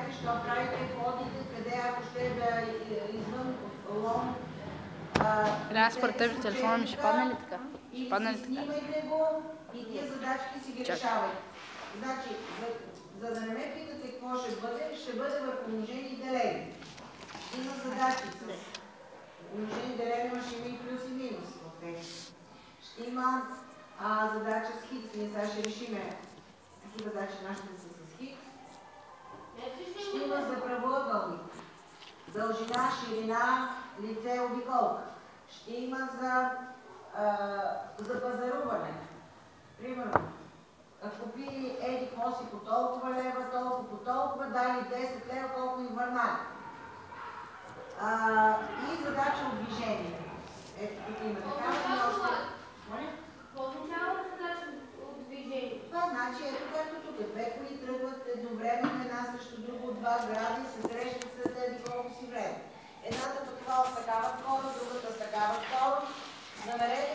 знаете, що правите, ходите, къде ако ще да извън лом. Според теб телефона ми ще падне ли така? Или си снимайте го и тия задачки си ги решавайте. Значи, за да не ме питате какво ще бъде върху умножение и деление. Има задачи с умножение и деление, но ще има и плюс и минус. Ще има задача с хикс. Ние сега ще решиме какви задачи нашите са с хикс. Ще има за правоъгълник. Дължина, ширина, лице, обиколка. Ще има за пазаруване. Примерно, купи еди коси по толкова лева, толкова по толкова, дали 10 лева, колко им върнали. И задача от движение. Ето тук има такава и още. Какво означава задача от движение? Това значи, ето както тук. Две коли тръгват едновременно една срещу друга от 2 града и се срещат след еди колко си време. Едната пътувала с такава скорост, другата с такава скорост. Намерете